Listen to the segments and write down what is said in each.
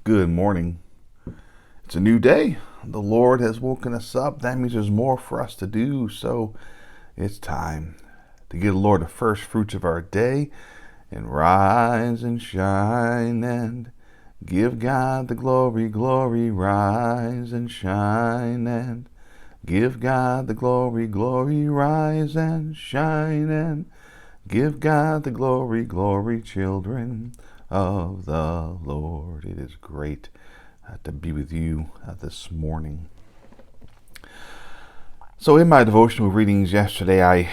Good morning. It's a new day. The Lord has woken us up. That means there's more for us to do. So it's time to give the Lord the first fruits of our day and rise and shine and give God the glory, glory. Rise and shine and give God the glory, glory. Rise and shine and give God the glory, glory, children of the Lord. It is great to be with you this morning. So in my devotional readings yesterday, I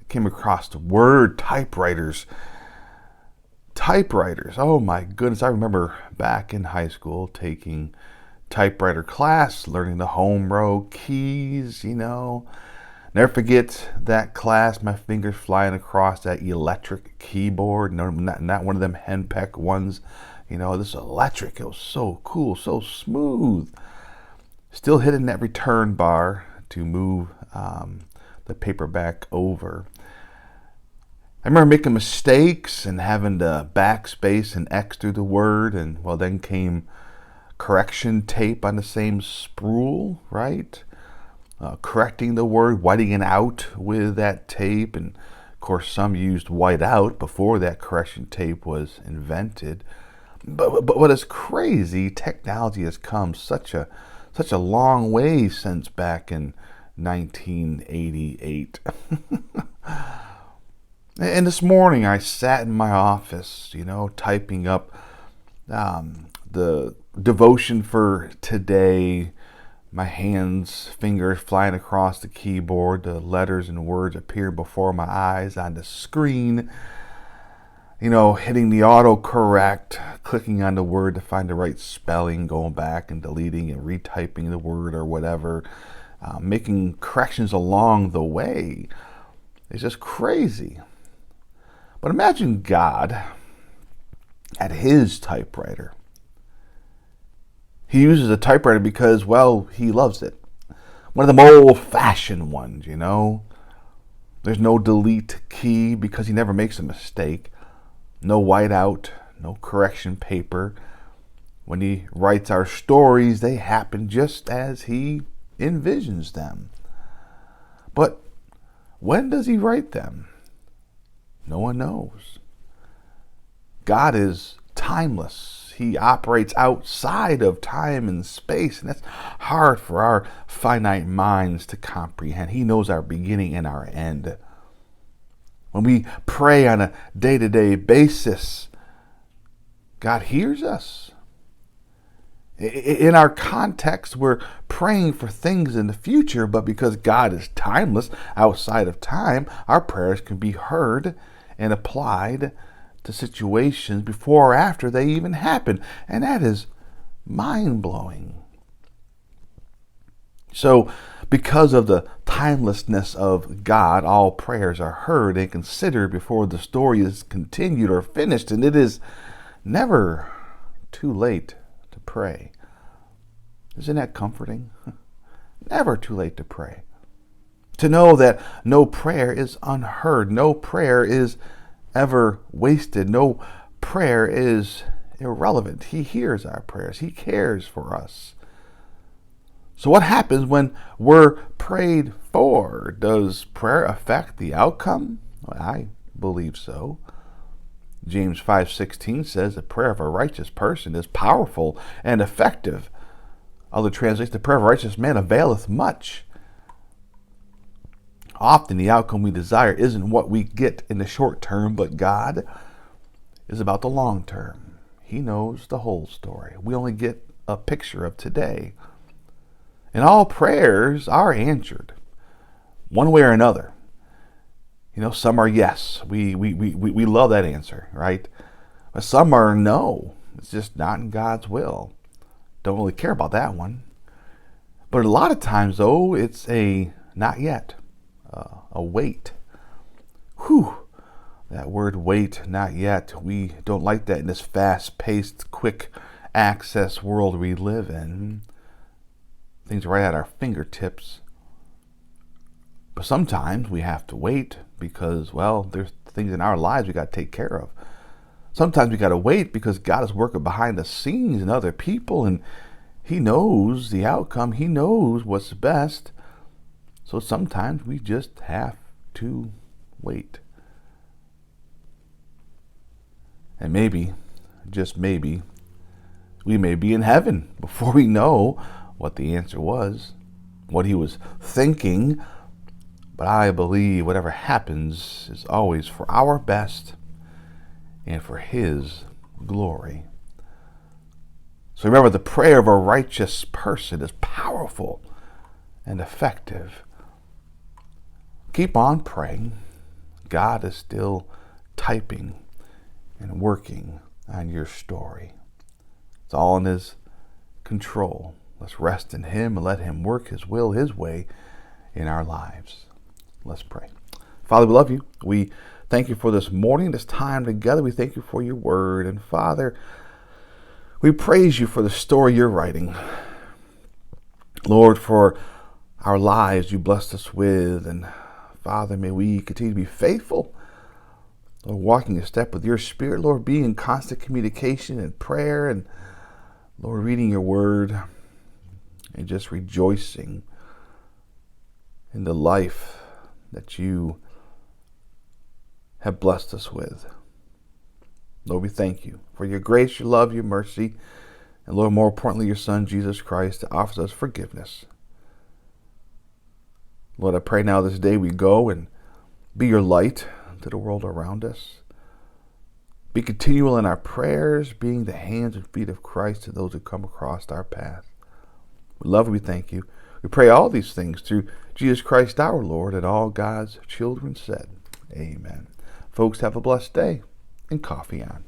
came across the word typewriters. Typewriters. Oh my goodness. I remember back in high school taking typewriter class, learning the home row keys, Never forget that class, my fingers flying across that electric keyboard. No, not one of them henpeck ones. This electric, it was so cool, so smooth. Still hitting that return bar to move the paperback over. I remember making mistakes and having to backspace and X through the word. And then came correction tape on the same spool, right? Correcting the word, whiting it out with that tape. And of course, some used whiteout before that correction tape was invented. But what is crazy, technology has come such a long way since back in 1988. And this morning I sat in my office, typing up the devotion for today. My hands, fingers flying across the keyboard. The letters and words appear before my eyes on the screen. Hitting the autocorrect, clicking on the word to find the right spelling, going back and deleting and retyping the word or whatever, making corrections along the way. It's just crazy. But imagine God at his typewriter. He uses a typewriter because, he loves it. One of them old-fashioned ones, There's no delete key because he never makes a mistake. No whiteout, no correction paper. When he writes our stories, they happen just as he envisions them. But when does he write them? No one knows. God is timeless. He operates outside of time and space, and that's hard for our finite minds to comprehend. He knows our beginning and our end. When we pray on a day-to-day basis, God hears us. In our context, we're praying for things in the future, but because God is timeless, outside of time, our prayers can be heard and applied to situations before or after they even happen. And that is mind-blowing. So, because of the timelessness of God, all prayers are heard and considered before the story is continued or finished, and it is never too late to pray. Isn't that comforting? Never too late to pray. To know that no prayer is unheard, no prayer is ever wasted, no prayer is irrelevant. He hears our prayers. He cares for us. So what happens when we're prayed for? Does prayer affect the outcome? Well, I believe so. James 5:16 says the prayer of a righteous person is powerful and effective. Other translations, the prayer of a righteous man availeth much. Often the outcome we desire isn't what we get in the short term, but God is about the long term. He knows the whole story. We only get a picture of today. And all prayers are answered, one way or another. Some are yes. We love that answer, right? But some are no. It's just not in God's will. Don't really care about that one. But a lot of times, though, it's a not yet, a wait. Whew. That word wait, not yet. We don't like that in this fast-paced, quick access world we live in. Things right at our fingertips. But sometimes we have to wait because, there's things in our lives we got to take care of. Sometimes we got to wait because God is working behind the scenes in other people, and He knows the outcome. He knows what's best. So sometimes we just have to wait. And maybe, just maybe, we may be in heaven before we know what the answer was, what He was thinking. But I believe whatever happens is always for our best and for His glory. So remember, the prayer of a righteous person is powerful and effective. Keep on praying. God is still typing and working on your story. It's all in His control. Let's rest in Him and let Him work His will, His way in our lives. Let's pray. Father, we love You. We thank You for this morning, this time together. We thank You for Your word. And Father, we praise You for the story You're writing. Lord, for our lives You blessed us with. And Father, may we continue to be faithful, Lord, walking in step with Your Spirit. Lord, being in constant communication and prayer. And Lord, reading Your word and just rejoicing in the life that You have blessed us with. Lord, we thank You for Your grace, Your love, Your mercy, and Lord, more importantly, Your Son, Jesus Christ, that offers us forgiveness. Lord, I pray now this day we go and be Your light to the world around us. Be continual in our prayers, being the hands and feet of Christ to those who come across our path. We love You, we thank You. We pray all these things through Jesus Christ our Lord, and all God's children said, amen. Folks, have a blessed day and coffee on.